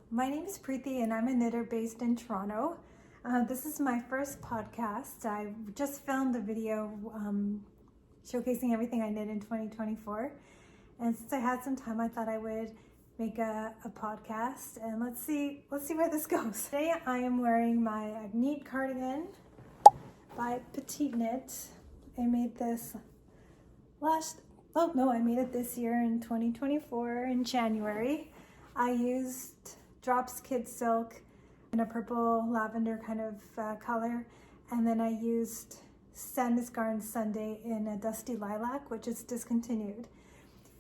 My name is Preeti and I'm a knitter based in Toronto. This is my first podcast. I just filmed a video showcasing everything I knit in 2024. And since I had some time, I thought I would make a podcast and let's see where this goes. Today I am wearing my Agnete cardigan by Petite Knit. I made this I made it this year in 2024 in January. I used Drops Kid Silk in a purple lavender kind of color, and then I used Sadness Garden Sunday in a dusty lilac, which is discontinued.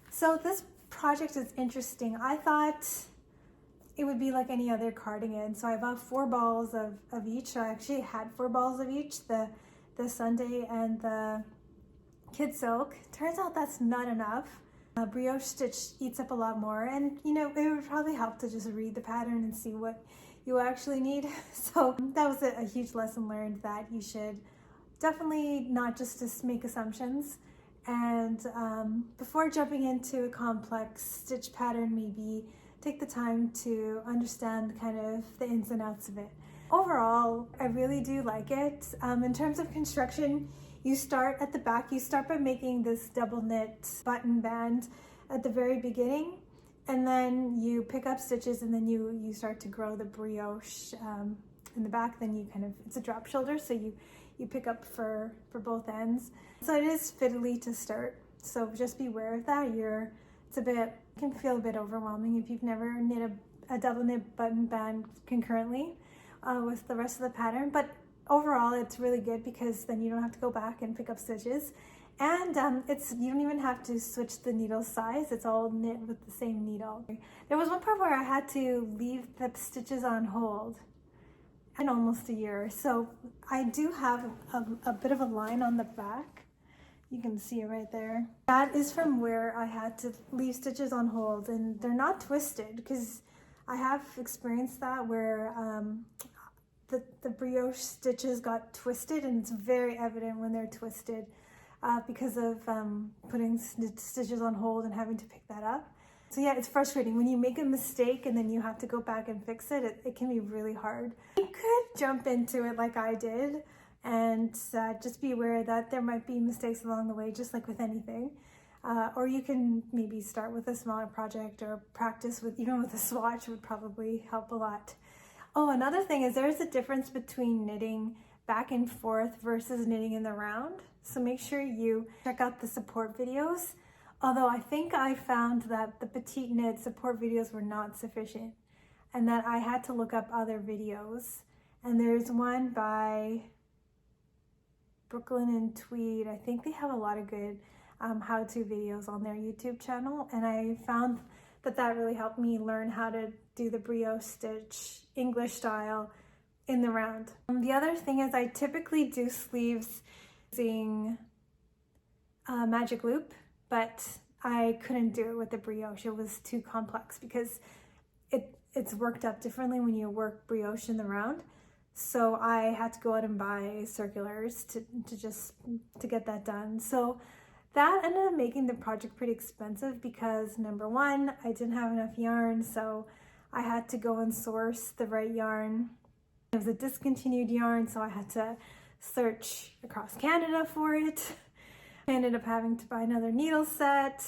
So this project is interesting. I thought it would be like any other cardigan. So I bought 4 balls of each. So I actually had 4 balls of each, the Sunday and the Kid Silk. Turns out that's not enough. Brioche stitch eats up a lot more, and it would probably help to just read the pattern and see what you actually need. So that was a huge lesson learned, that you should definitely not just make assumptions, and before jumping into a complex stitch pattern, maybe take the time to understand kind of the ins and outs of it. Overall, I really do like it. In terms of construction, you start at the back. You start by making this double knit button band at the very beginning, and then you pick up stitches, and then you start to grow the brioche in the back. Then it's a drop shoulder, so you pick up for both ends. So it is fiddly to start, so just be aware of that. It can feel a bit overwhelming if you've never knit a double knit button band concurrently with the rest of the pattern, but overall it's really good because then you don't have to go back and pick up stitches, and you don't even have to switch the needle size. It's all knit with the same needle. There was one part where I had to leave the stitches on hold in almost a year, so I do have a bit of a line on the back. You can see it right there. That is from where I had to leave stitches on hold, and they're not twisted, because I have experienced that where the brioche stitches got twisted, and it's very evident when they're twisted because of putting stitches on hold and having to pick that up. So yeah, it's frustrating when you make a mistake and then you have to go back and fix it. It can be really hard. You could jump into it like I did and just be aware that there might be mistakes along the way, just like with anything. Or you can maybe start with a smaller project, or practice even with a swatch would probably help a lot. Oh, another thing is there's a difference between knitting back and forth versus knitting in the round. So make sure you check out the support videos. Although I think I found that the Petite Knit support videos were not sufficient, and that I had to look up other videos. And there's one by Brooklyn and Tweed. I think they have a lot of good how-to videos on their YouTube channel, and I found that really helped me learn how to do the brioche stitch English style in the round. The other thing is I typically do sleeves using magic loop, but I couldn't do it with the brioche. It was too complex because it's worked up differently when you work brioche in the round. So I had to go out and buy circulars to get that done. So that ended up making the project pretty expensive because, number one, I didn't have enough yarn, so I had to go and source the right yarn. It was a discontinued yarn, so I had to search across Canada for it. I ended up having to buy another needle set.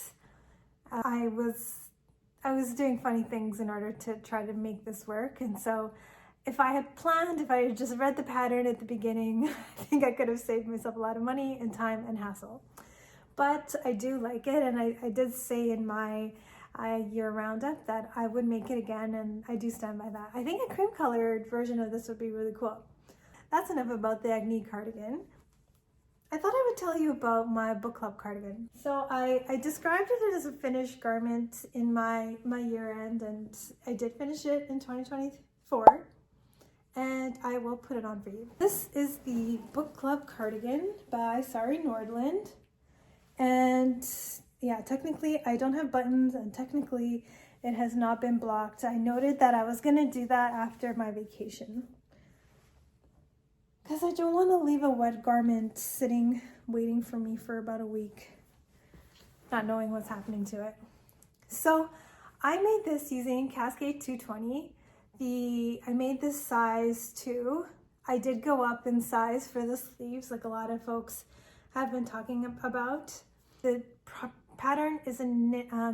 I was doing funny things in order to try to make this work, and so if I had just read the pattern at the beginning, I think I could have saved myself a lot of money and time and hassle. But I do like it, and I did say in my year roundup that I would make it again, and I do stand by that. I think a cream colored version of this would be really cool. That's enough about the Agnete cardigan. I thought I would tell you about my book club cardigan. So I described it as a finished garment in my year end, and I did finish it in 2024, and I will put it on for you. This is the book club cardigan by Sari Nordland. And yeah, technically I don't have buttons, and technically it has not been blocked. I noted that I was gonna do that after my vacation, because I don't want to leave a wet garment sitting waiting for me for about a week, not knowing what's happening to it. So I made this using Cascade 220. I made this size 2. I did go up in size for the sleeves, like a lot of folks have been talking about. The pattern is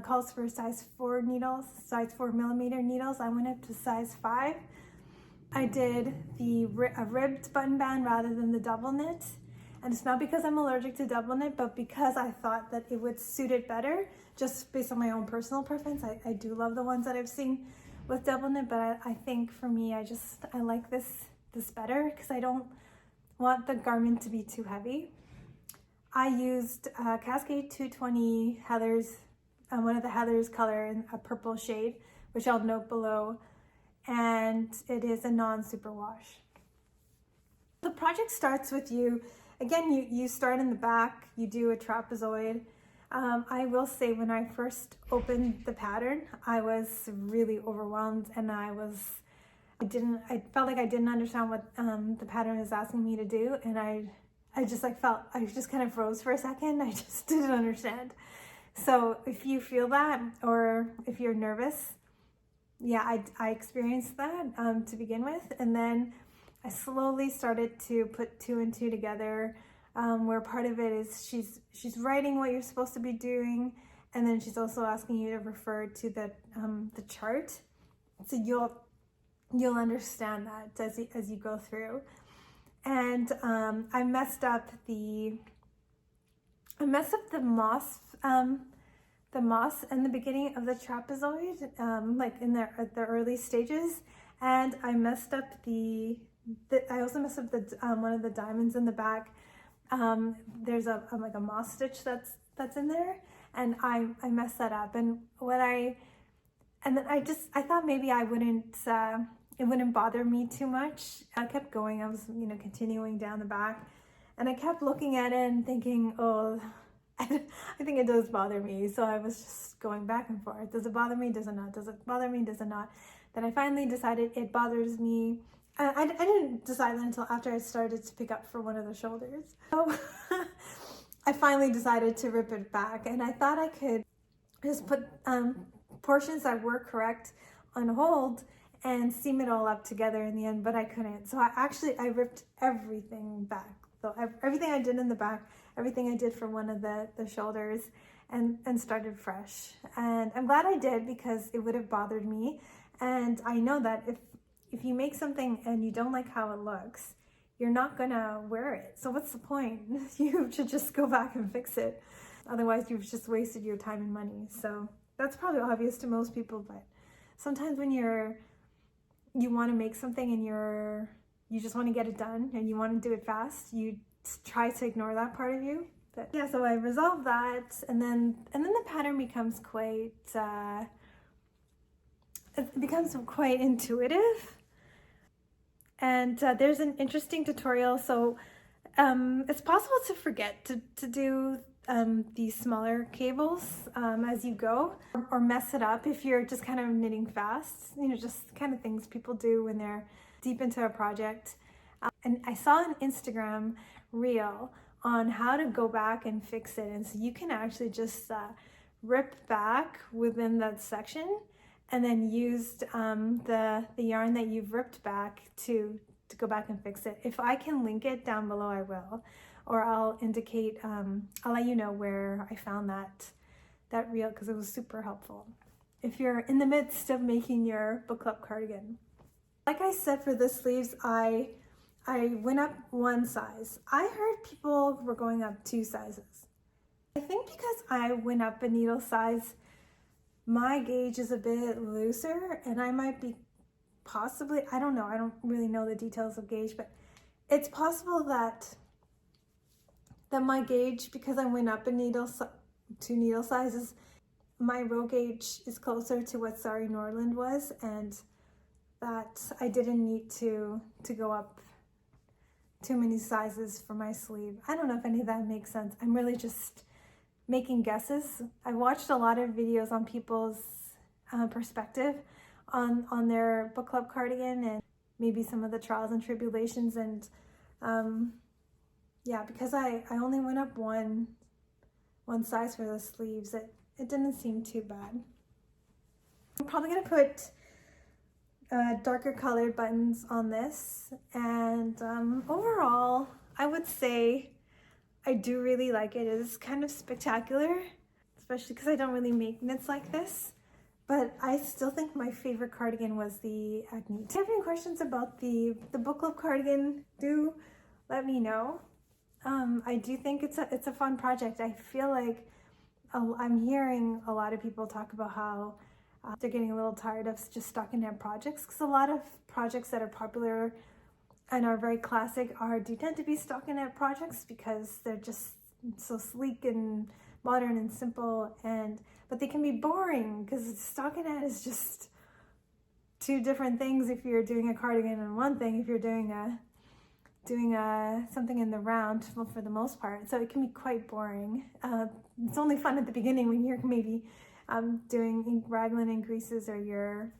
calls for size 4 needles, size 4 millimeter needles. I went up to size 5. I did a ribbed button band rather than the double knit. And it's not because I'm allergic to double knit, but because I thought that it would suit it better, just based on my own personal preference. I do love the ones that I've seen with double knit, but I think for me, I like this better because I don't want the garment to be too heavy. I used Cascade 220 Heather's, one of the Heather's color in a purple shade, which I'll note below, and it is a non-superwash. The project starts with you. Again, you start in the back, you do a trapezoid. I will say when I first opened the pattern, I was really overwhelmed and I felt like I didn't understand what the pattern was asking me to do, and I just kind of froze for a second. I just didn't understand. So if you feel that, or if you're nervous, yeah, I experienced that to begin with, and then I slowly started to put 2 and 2 together, where part of it is she's writing what you're supposed to be doing, and then she's also asking you to refer to the chart, so you'll understand that as you go through. And I messed up the moss. The moss in the beginning of the trapezoid, like in the early stages, and I messed up I also messed up one of the diamonds in the back. There's like a moss stitch that's in there, and I messed that up. And then I thought maybe it wouldn't bother me too much. I kept going. I was continuing down the back, and I kept looking at it and thinking, oh, I think it does bother me. So I was just going back and forth. Does it bother me? Does it not? Does it bother me? Does it not? Then I finally decided it bothers me. I didn't decide that until after I started to pick up for one of the shoulders. So I finally decided to rip it back, and I thought I could just put portions that were correct on hold and seam it all up together in the end, but I couldn't. So I ripped everything back. So everything I did in the back, everything I did for one of the shoulders, and started fresh. And I'm glad I did, because it would have bothered me. And I know that if you make something and you don't like how it looks, you're not gonna wear it. So what's the point? You should just go back and fix it. Otherwise, you've just wasted your time and money. So that's probably obvious to most people, but sometimes when you want to make something and you just want to get it done and you want to do it fast, you try to ignore that part of you. But yeah, so I resolved that, and then the pattern becomes quite intuitive. And there's an interesting tutorial. So it's possible to forget to do these smaller cables as you go, or mess it up if you're just kind of knitting fast, just kind of things people do when they're deep into a project. And I saw an Instagram reel on how to go back and fix it, and so you can actually just rip back within that section and then use the yarn that you've ripped back to go back and fix it. If I can link it down below, I will. Or I'll indicate, I'll let you know where I found that reel, because it was super helpful if you're in the midst of making your book club cardigan. Like I said, for the sleeves, I went up 1 size. I heard people were going up 2 sizes. I think because I went up a needle size, my gauge is a bit looser, and I might be possibly, I don't know, I don't really know the details of gauge, but it's possible that my gauge, because I went up a 2 needle sizes, my row gauge is closer to what Sari Norland was, and that I didn't need to go up too many sizes for my sleeve. I don't know if any of that makes sense. I'm really just making guesses. I watched a lot of videos on people's perspective on their book club cardigan, and maybe some of the trials and tribulations, and yeah, because I only went up one size for the sleeves, it didn't seem too bad. I'm probably gonna put darker colored buttons on this, and overall I would say I do really like it. It is kind of spectacular, especially because I don't really make knits like this, but I still think my favorite cardigan was the Agnete. If you have any questions about the Bookclub cardigan, do let me know. I do think it's a fun project. I feel like I'm hearing a lot of people talk about how they're getting a little tired of just stockinette projects, because a lot of projects that are popular and are very classic do tend to be stockinette projects because they're just so sleek and modern and simple, but they can be boring because stockinette is just two different things if you're doing a cardigan, and one thing if you're doing something in the round, well, for the most part. So it can be quite boring. It's only fun at the beginning when you're maybe doing raglan and creases, or you're,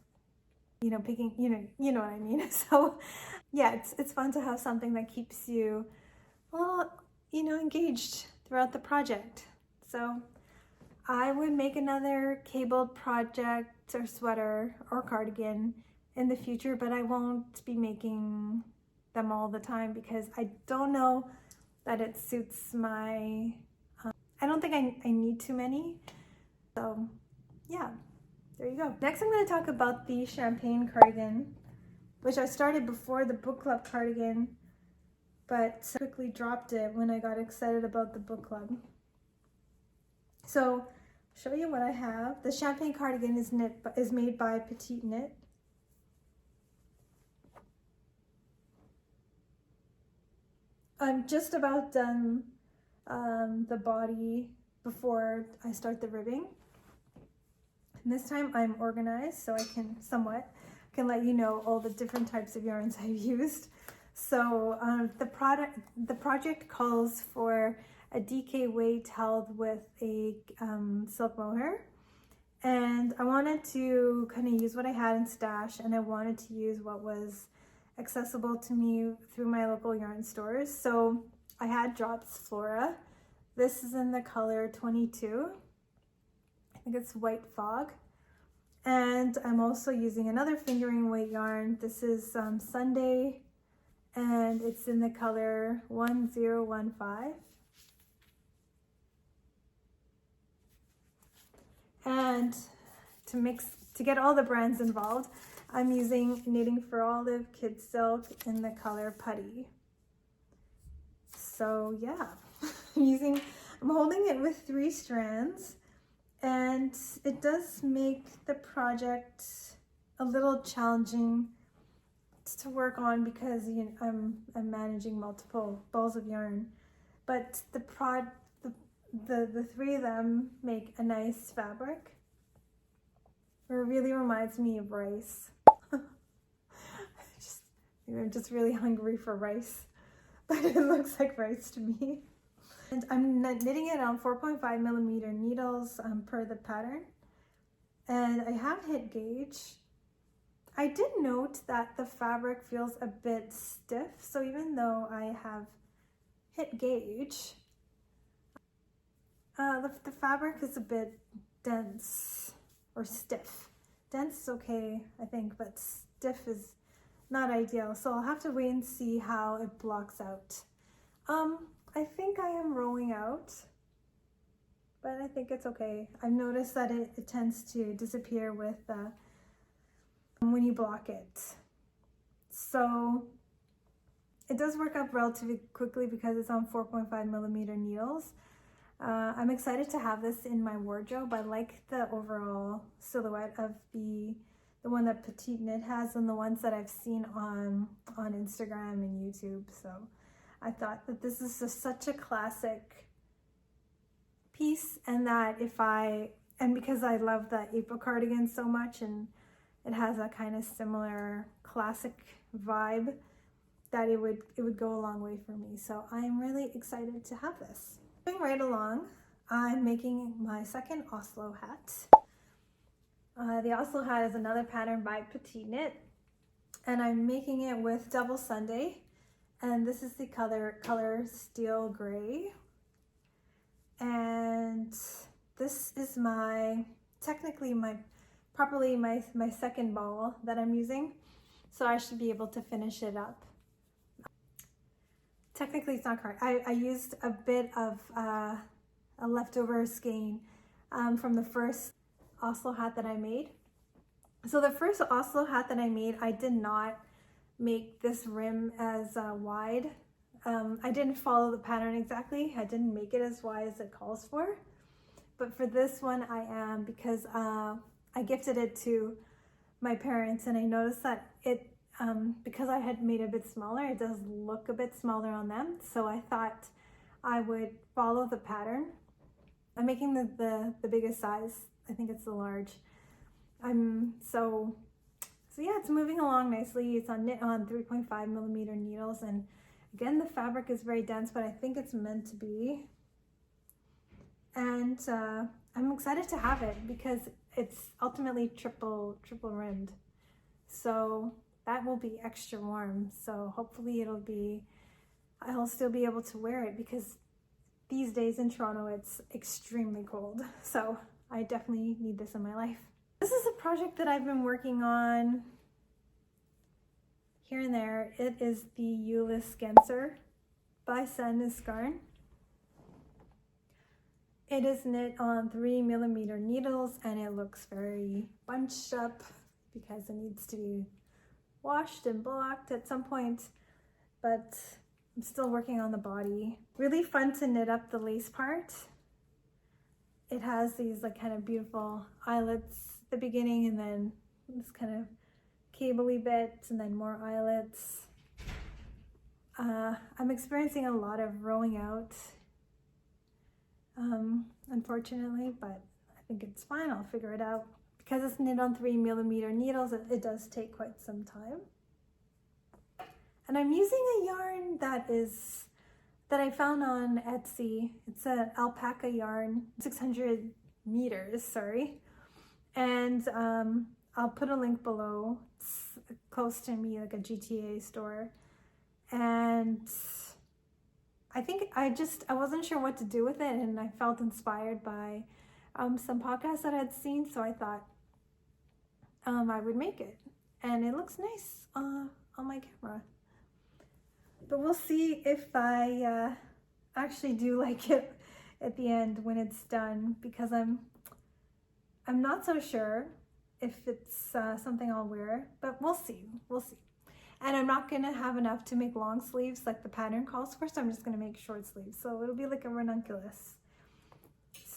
picking, you know what I mean. So yeah, it's fun to have something that keeps you, well, engaged throughout the project. So I would make another cabled project or sweater or cardigan in the future, but I won't be making them all the time because I don't know that it suits my, I don't think I need too many. So yeah, there you go. Next I'm going to talk about the champagne cardigan, which I started before the Bookclub cardigan, but quickly dropped it when I got excited about the book club. So I'll show you what I have. The champagne cardigan is made by Petite Knit. I'm just about done the body before I start the ribbing. And this time I'm organized, so I can let you know all the different types of yarns I've used. So the project calls for a DK weight held with a silk mohair, and I wanted to kind of use what I had in stash, and I wanted to use what was accessible to me through my local yarn stores. So I had Drops Flora. This is in the color 22. I think it's White Fog. And I'm also using another fingering weight yarn. This is Sunday, and it's in the color 1015. And to get all the brands involved, I'm using Knitting for Olive Kid Silk in the color Putty. So yeah, I'm holding it with 3 strands, and it does make the project a little challenging to work on because I'm managing multiple balls of yarn, but the 3 of them make a nice fabric. It really reminds me of rice. I'm just really hungry for rice, but it looks like rice to me. And I'm knitting it on 4.5 millimeter needles per the pattern, and I have hit gauge. I did note that the fabric feels a bit stiff, so even though I have hit gauge, the fabric is a bit dense or stiff. Dense is okay, I think, but stiff is not ideal. So I'll have to wait and see how it blocks out. I think I am rolling out, but I think it's okay. I've noticed that it tends to disappear with when you block it. So it does work up relatively quickly because it's on 4.5 millimeter needles. I'm excited to have this in my wardrobe. I like the overall silhouette of the one that Petite Knit has and the ones that I've seen on Instagram and YouTube. So I thought that this is just such a classic piece, and that because I love the April cardigan so much, and it has a kind of similar classic vibe, that it would go a long way for me. So I'm really excited to have this. Moving right along, I'm making my second Oslo hat. The Oslo hat is another pattern by Petite Knit, and I'm making it with Double Sunday, and this is the color Steel Gray. And this is technically my properly my second ball that I'm using. So I should be able to finish it up. Technically it's not correct. I used a bit of a leftover skein from the first Oslo hat that I made. So the first Oslo hat that I made, I did not make this rim as wide. I didn't follow the pattern exactly. I didn't make it as wide as it calls for. But for this one I am, because I gifted it to my parents, and I noticed that it, because I had made it a bit smaller, it does look a bit smaller on them. So I thought I would follow the pattern. I'm making the biggest size. I think it's the large. So yeah, it's moving along nicely. It's knit on 3.5 millimeter needles, and again, the fabric is very dense, but I think it's meant to be. And I'm excited to have it because it's ultimately triple rimmed. So that will be extra warm. So hopefully I'll still be able to wear it, because these days in Toronto, it's extremely cold. So I definitely need this in my life. This is a project that I've been working on here and there. It is the Jules Genser by Sandnes Garn. It is knit on 3 millimeter needles, and it looks very bunched up because it needs to be washed and blocked at some point, but I'm still working on the body. Really fun to knit up the lace part. It has these like kind of beautiful eyelets at the beginning, and then this kind of cabley bit, and then more eyelets. I'm experiencing a lot of rowing out, unfortunately, but I think it's fine. I'll figure it out. Because it's knit on 3 millimeter needles, it does take quite some time. And I'm using a yarn that I found on Etsy. It's an alpaca yarn, 600 meters, sorry. And I'll put a link below. It's close to me, like a GTA store. And I think I wasn't sure what to do with it, and I felt inspired by some podcasts that I had seen, so I thought I would make it. And it looks nice on my camera. But we'll see if I actually do like it at the end when it's done, because I'm not so sure if it's something I'll wear, but we'll see. And I'm not gonna have enough to make long sleeves like the pattern calls for, so I'm just gonna make short sleeves. So it'll be like a ranunculus.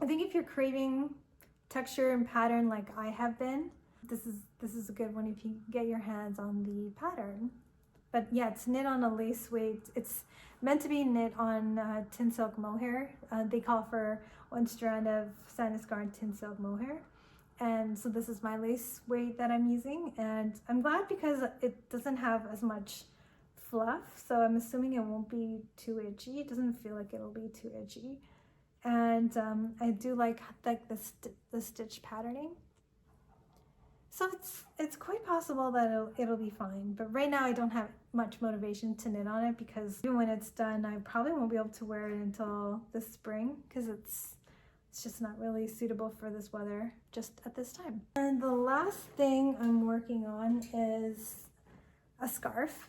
I think if you're craving texture and pattern like I have been, this is a good one if you get your hands on the pattern. But yeah, it's knit on a lace weight. It's meant to be knit on tin silk mohair. They call for 1 strand of Sandnes Garn tin silk mohair. And so this is my lace weight that I'm using, and I'm glad because it doesn't have as much fluff, so I'm assuming it won't be too itchy. It doesn't feel like it'll be too itchy. And I do like the stitch patterning. So it's quite possible that it'll be fine, but right now I don't have much motivation to knit on it, because even when it's done, I probably won't be able to wear it until the spring, because it's just not really suitable for this weather just at this time. And the last thing I'm working on is a scarf,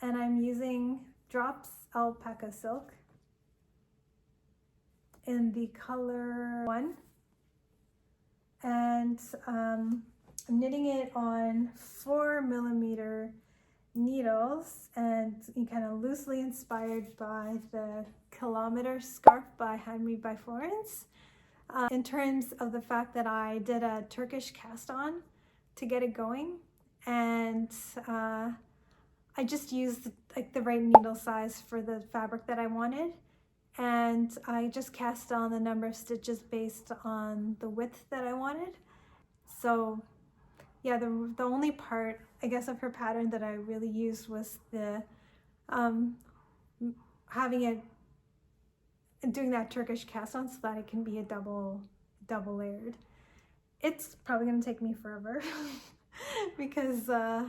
and I'm using Drops Alpaca Silk in the color 1, and I'm knitting it on 4 millimeter needles, and kind of loosely inspired by the Kilometer scarf by Handmade by Florence. In terms of the fact that I did a Turkish cast on to get it going, and I just used like the right needle size for the fabric that I wanted, and I just cast on the number of stitches based on the width that I wanted. So yeah, the only part, I guess, of her pattern that I really used was the having it, doing that Turkish cast on so that it can be a double layered. It's probably gonna take me forever because I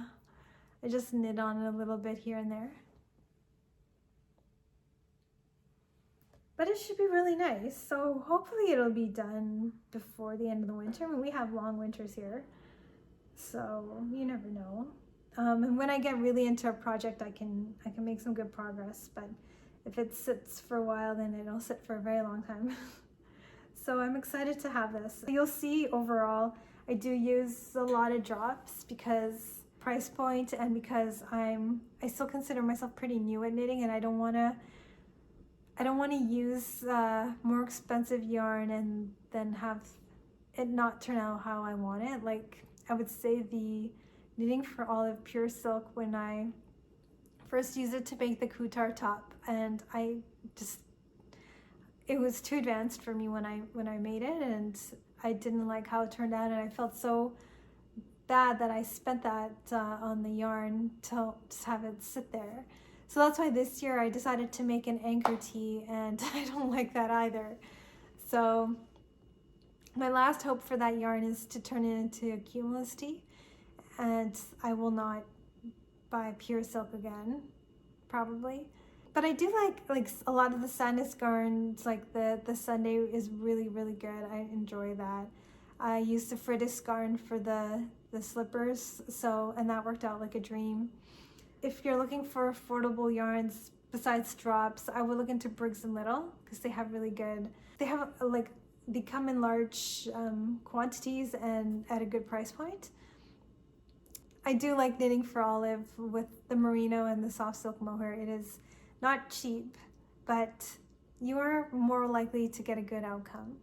just knit on it a little bit here and there. But it should be really nice. So hopefully it'll be done before the end of the winter. I mean, we have long winters here. So you never know. And when I get really into a project, I can make some good progress, but if it sits for a while, then it'll sit for a very long time. So I'm excited to have this. You'll see overall, I do use a lot of drops because price point and because I still consider myself pretty new at knitting, and I don't want to use more expensive yarn and then have it not turn out how I want it. Like, I would say the Knitting for Olive pure silk, when I first used it to make the Kutar top, and it was too advanced for me when I made it, and I didn't like how it turned out, and I felt so bad that I spent that on the yarn to just have it sit there. So that's why this year I decided to make an anchor tee, and I don't like that either. So my last hope for that yarn is to turn it into a cumulus tee, and I will not buy pure silk again, probably. But I do like a lot of the Sandnes garns, like the Sunday is really, really good. I enjoy that. I used the Fritis garn for the slippers, and that worked out like a dream. If you're looking for affordable yarns besides drops, I would look into Briggs & Little, because they have really good, they come in large quantities and at a good price point. I do like Knitting for Olive with the merino and the soft silk mohair. It is not cheap, but you are more likely to get a good outcome.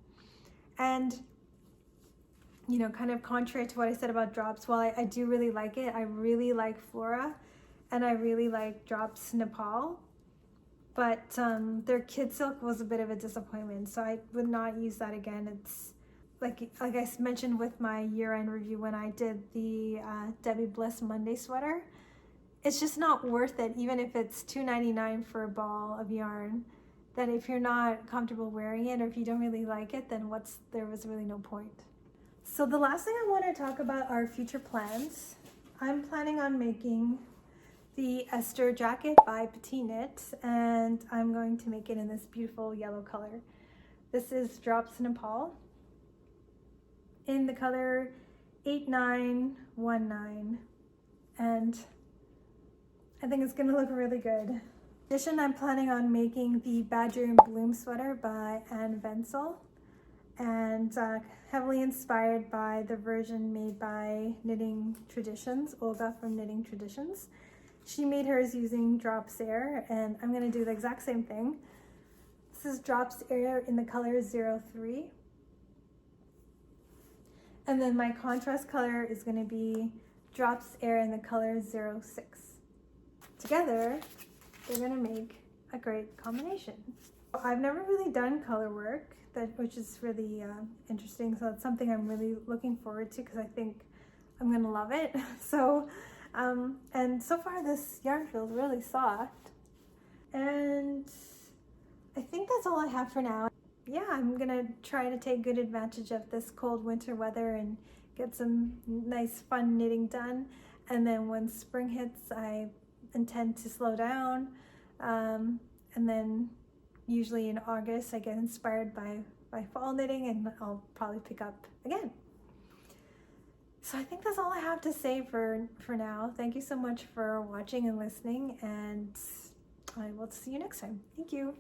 And, you know, kind of contrary to what I said about drops, while I do really like it, I really like Flora, and I really like Drops Nepal, but their kid silk was a bit of a disappointment, so I would not use that again. It's like I mentioned with my year-end review when I did the Debbie Bliss Monday sweater, it's just not worth it, even if it's $2.99 for a ball of yarn. Then if you're not comfortable wearing it, or if you don't really like it, then there was really no point. So the last thing I want to talk about are future plans. I'm planning on making the Esther jacket by Petit Knit, and I'm going to make it in this beautiful yellow color. This is Drops Nepal in the color 8919, and I think it's gonna look really good. In addition, I'm planning on making the Badger in Bloom sweater by Anne Wenzel, and heavily inspired by the version made by Knitting Traditions, Olga from Knitting Traditions. She made hers using Drops Air, and I'm gonna do the exact same thing. This is Drops Air in the color 03. And then my contrast color is gonna be Drops Air in the color 06. Together, they're gonna make a great combination. I've never really done color work, which is really interesting, so it's something I'm really looking forward to, because I think I'm gonna love it. So, and so far this yarn feels really soft, and I think that's all I have for now. Yeah, I'm gonna try to take good advantage of this cold winter weather and get some nice fun knitting done, and then when spring hits, I intend to slow down, and then usually in August I get inspired by fall knitting, and I'll probably pick up again. So I think that's all I have to say for now. Thank you so much for watching and listening, and I will see you next time. Thank you.